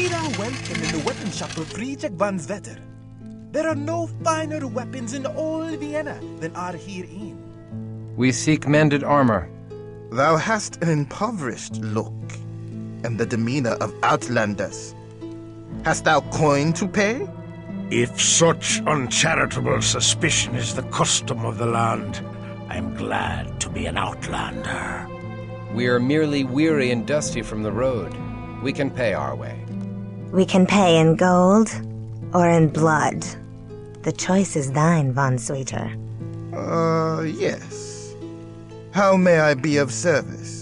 are welcome in the weapon shop of Friedrich von Svetter. There are no finer weapons in all Vienna than are herein. We seek mended armor. Thou hast an impoverished look, and the demeanor of outlanders. Hast thou coin to pay? If such uncharitable suspicion is the custom of the land, I am glad to be an outlander. We are merely weary and dusty from the road. We can pay our way. We can pay in gold or in blood. The choice is thine, von Sweeter. Yes. How may I be of service?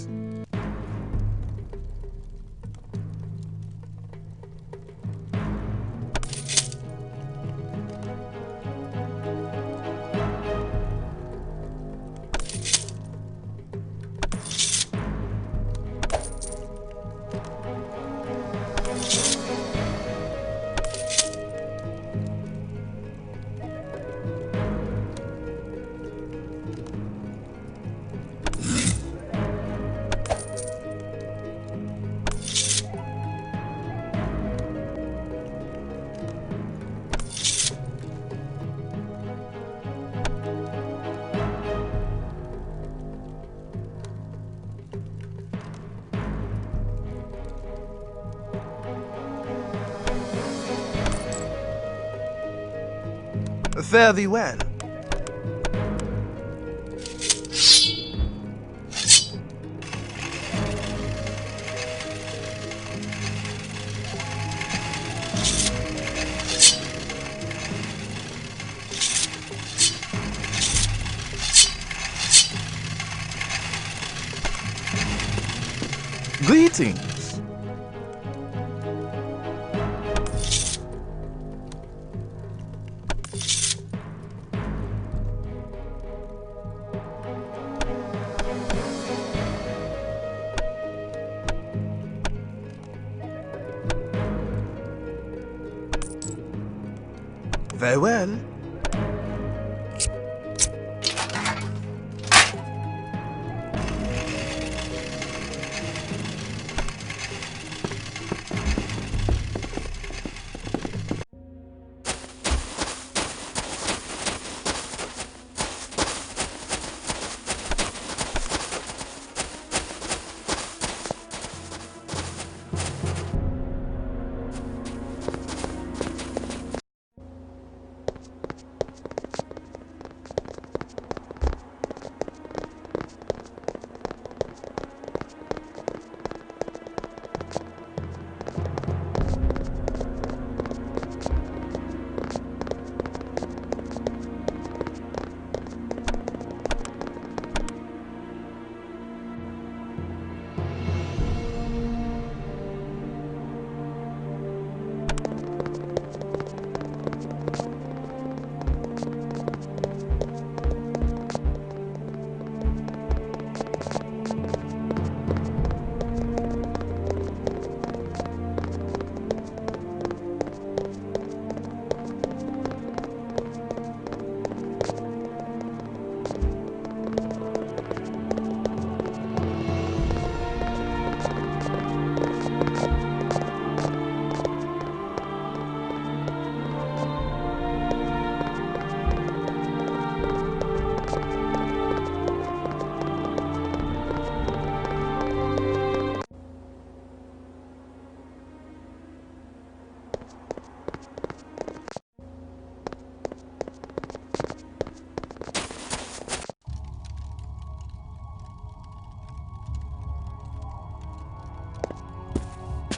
Fare thee well. Greetings. Very well.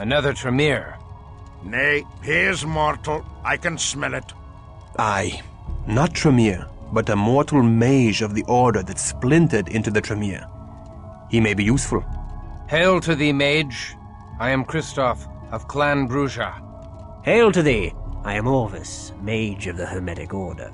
Another Tremere. Nay, he is mortal. I can smell it. Aye, not Tremere, but a mortal mage of the order that splintered into the Tremere. He may be useful. Hail to thee, mage. I am Christoph of Clan Bruja. Hail to thee. I am Orvis, mage of the Hermetic Order.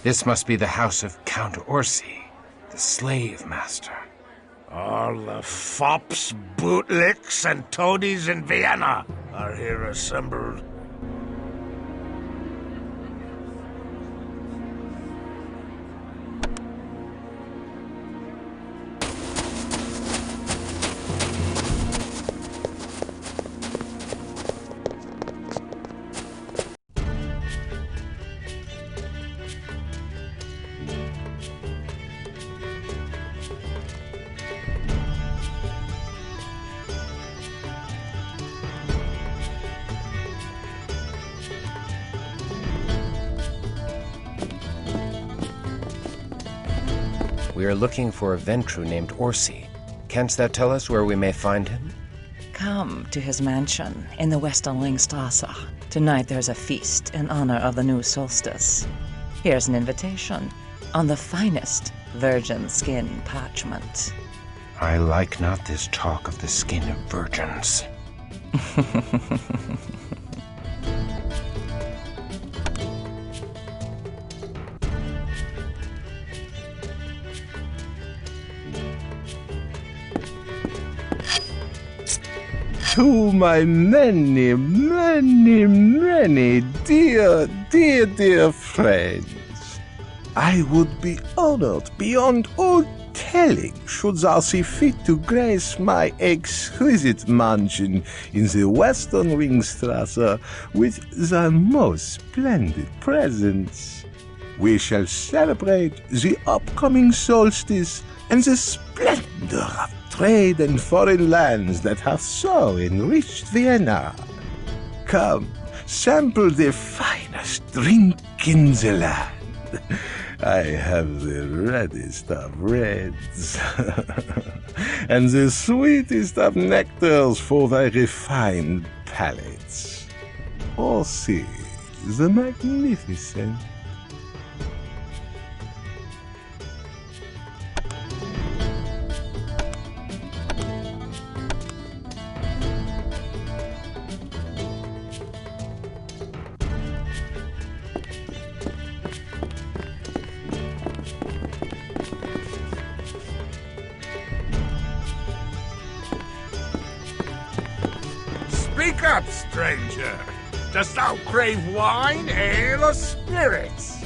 This must be the house of Count Orsi, the slave master. All the fops, bootlicks, and toadies in Vienna are here assembled. We are looking for a Ventru named Orsi. Canst thou tell us where we may find him? Come to his mansion in the Westerlingstrasse. Tonight there's a feast in honor of the new solstice. Here's an invitation on the finest virgin skin parchment. I like not this talk of the skin of virgins. To my many, many, many dear friends, I would be honored beyond all telling should thou see fit to grace my exquisite mansion in the Western Ringstrasse with thy most splendid presence. We shall celebrate the upcoming solstice and the splendor of trade and foreign lands that have so enriched Vienna. Come, sample the finest drink in the land. I have the reddest of reds, and the sweetest of nectars for thy refined palates. Orsi, the magnificent. Speak up, stranger. Dost thou crave wine, ale, or spirits?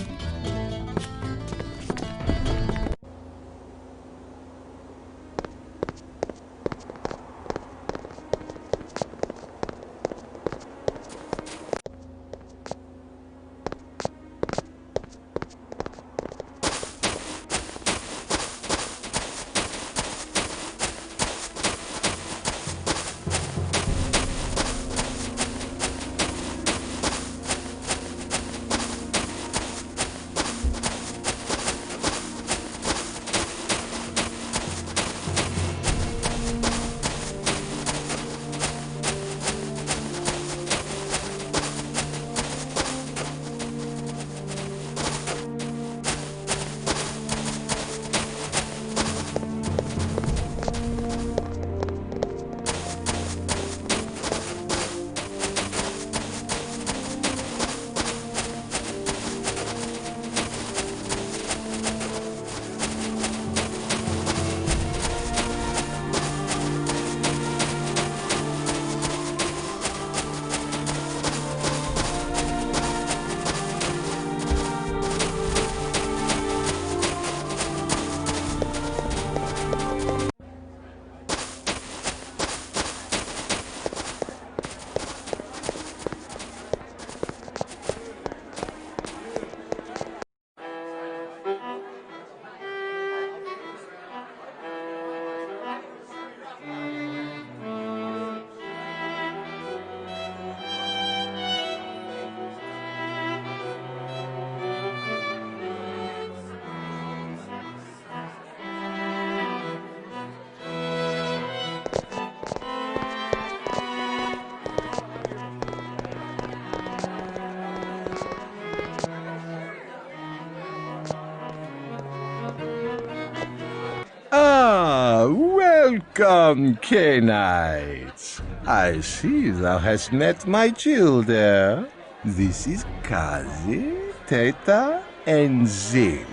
Welcome, K-Knights. I see thou hast met my Gilder. This is Kazi, Teta, and Zil,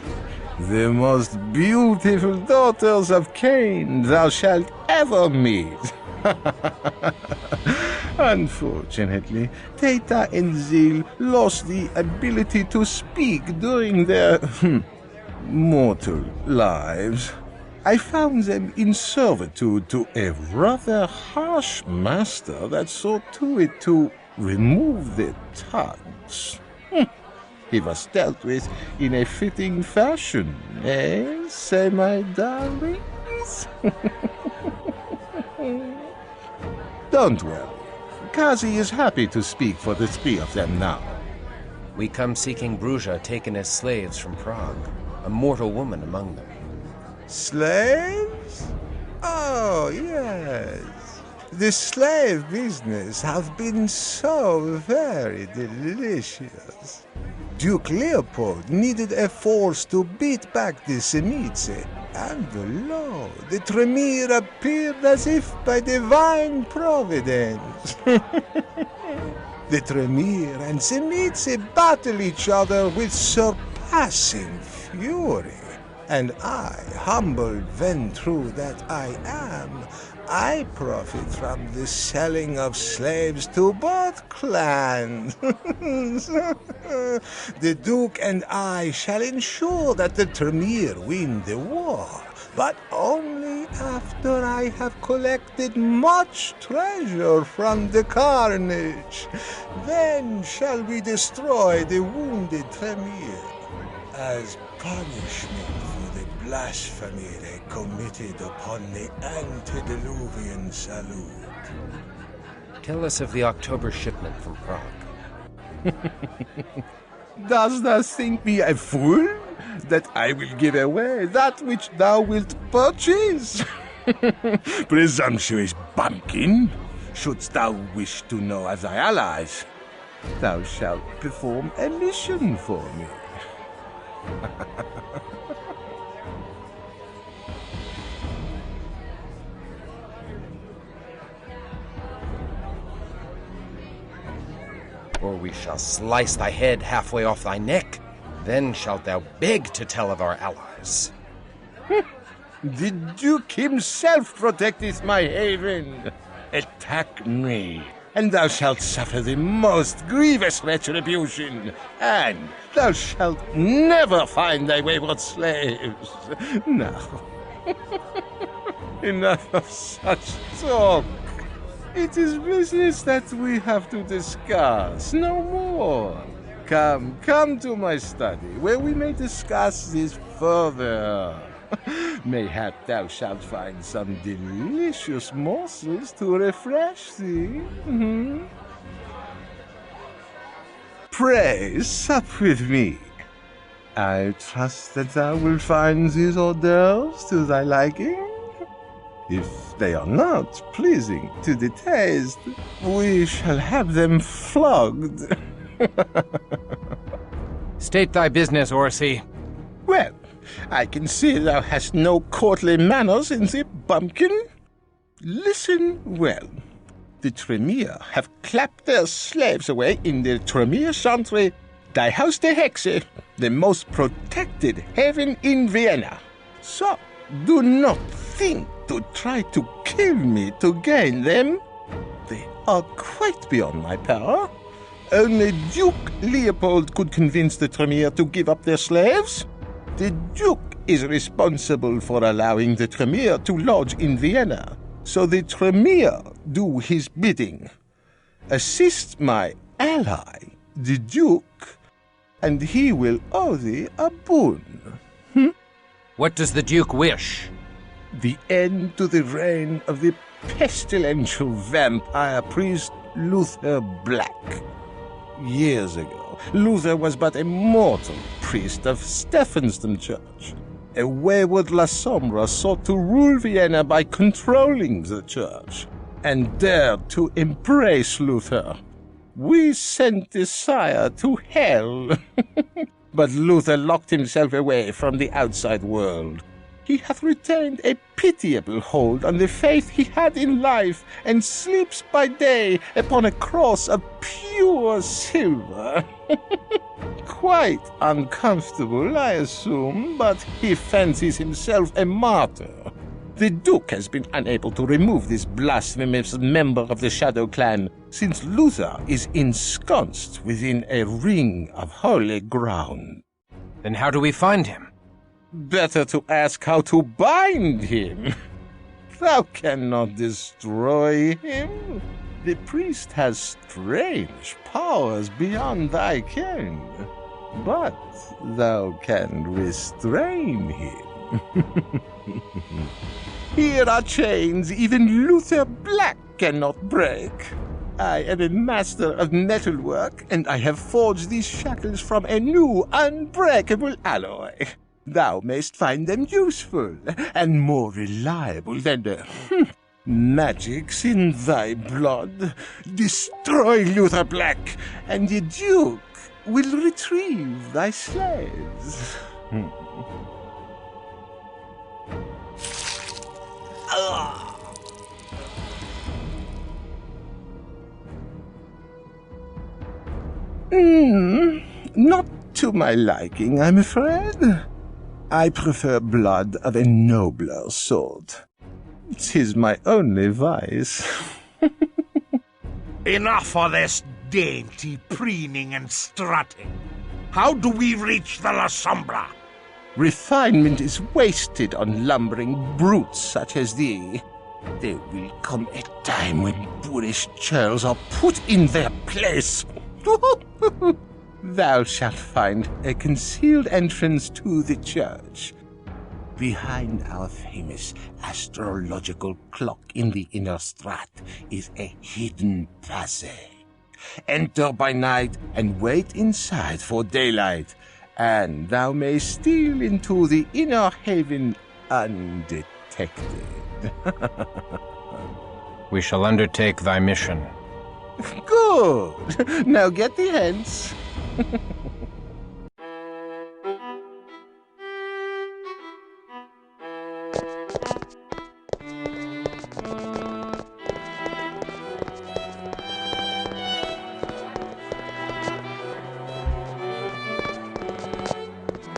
the most beautiful daughters of Cain thou shalt ever meet. Unfortunately, Theta and Zil lost the ability to speak during their mortal lives. I found them in servitude to a rather harsh master that saw to it to remove their tongues. He was dealt with in a fitting fashion, eh, say my darlings? Don't worry. Kazi is happy to speak for the three of them now. We come seeking Bruja taken as slaves from Prague, a mortal woman among them. Slaves? Oh, yes. The slave business have been so very delicious. Duke Leopold needed a force to beat back the Semice, and lo, the Tremere appeared as if by divine providence. The Tremere and Semice battle each other with surpassing fury. And I, humble Ventru that I am, I profit from the selling of slaves to both clans. The Duke and I shall ensure that the Tremere win the war, but only after I have collected much treasure from the carnage. Then shall we destroy the wounded Tremere as punishment for the blasphemy they committed upon the antediluvian salute. Tell us of the October shipment from Prague. Dost thou think me a fool, that I will give away that which thou wilt purchase? Presumptuous bumpkin! Shouldst thou wish to know of thy allies, thou shalt perform a mission for me. Or we shall slice thy head halfway off thy neck. Then shalt thou beg to tell of our allies. The Duke himself protecteth my haven. Attack me, and thou shalt suffer the most grievous retribution, and thou shalt never find thy wayward slaves. Now, enough of such talk. It is business that we have to discuss, no more. Come to my study, where we may discuss this further. Mayhap thou shalt find some delicious morsels to refresh thee. Pray, sup with me. I trust that thou wilt find these hors d'oeuvres to thy liking. If they are not pleasing to the taste, we shall have them flogged. State thy business, Orsi. Well, I can see thou hast no courtly manners in thee, bumpkin. Listen well. The Tremere have clapped their slaves away in the Tremere Chantry, die Haus der Hexe, the most protected haven in Vienna. So, do not think to try to kill me to gain them. They are quite beyond my power. Only Duke Leopold could convince the Tremere to give up their slaves. The Duke is responsible for allowing the Tremere to lodge in Vienna, so the Tremere do his bidding. Assist my ally, the Duke, and he will owe thee a boon. What does the Duke wish? The end to the reign of the pestilential vampire priest Luther Black. Years ago, Luther was but a mortal priest of Stephansdom Church. A wayward La Sombra sought to rule Vienna by controlling the church, and dared to embrace Luther. We sent the sire to hell. But Luther locked himself away from the outside world. He hath retained a pitiable hold on the faith he had in life, and sleeps by day upon a cross of pure silver. Quite uncomfortable, I assume, but he fancies himself a martyr. The Duke has been unable to remove this blasphemous member of the Shadow Clan since Luther is ensconced within a ring of holy ground. Then how do we find him? Better to ask how to bind him. Thou cannot destroy him. The priest has strange powers beyond thy ken, but thou can restrain him. Here are chains even Luther Black cannot break. I am a master of metalwork, and I have forged these shackles from a new, unbreakable alloy. Thou mayst find them useful, and more reliable than the magics in thy blood. Destroy Luther Black, and the Duke will retrieve thy slaves. Not to my liking, I'm afraid. I prefer blood of a nobler sort. 'Tis my only vice. Enough of this dainty preening and strutting. How do we reach the La Sombra? Refinement is wasted on lumbering brutes such as thee. There will come a time when boorish churls are put in their place. Thou shalt find a concealed entrance to the church. Behind our famous astrological clock in the inner strat is a hidden passage. Enter by night and wait inside for daylight, and thou mayst steal into the inner haven undetected. We shall undertake thy mission. Good! Now get thee hence.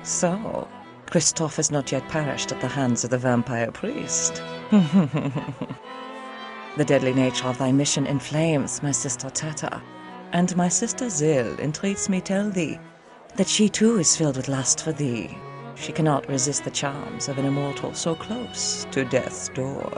So, Christophe has not yet perished at the hands of the vampire priest. The deadly nature of thy mission inflames my sister Teta, and my sister Zil entreats me tell thee that she too is filled with lust for thee. She cannot resist the charms of an immortal so close to death's door.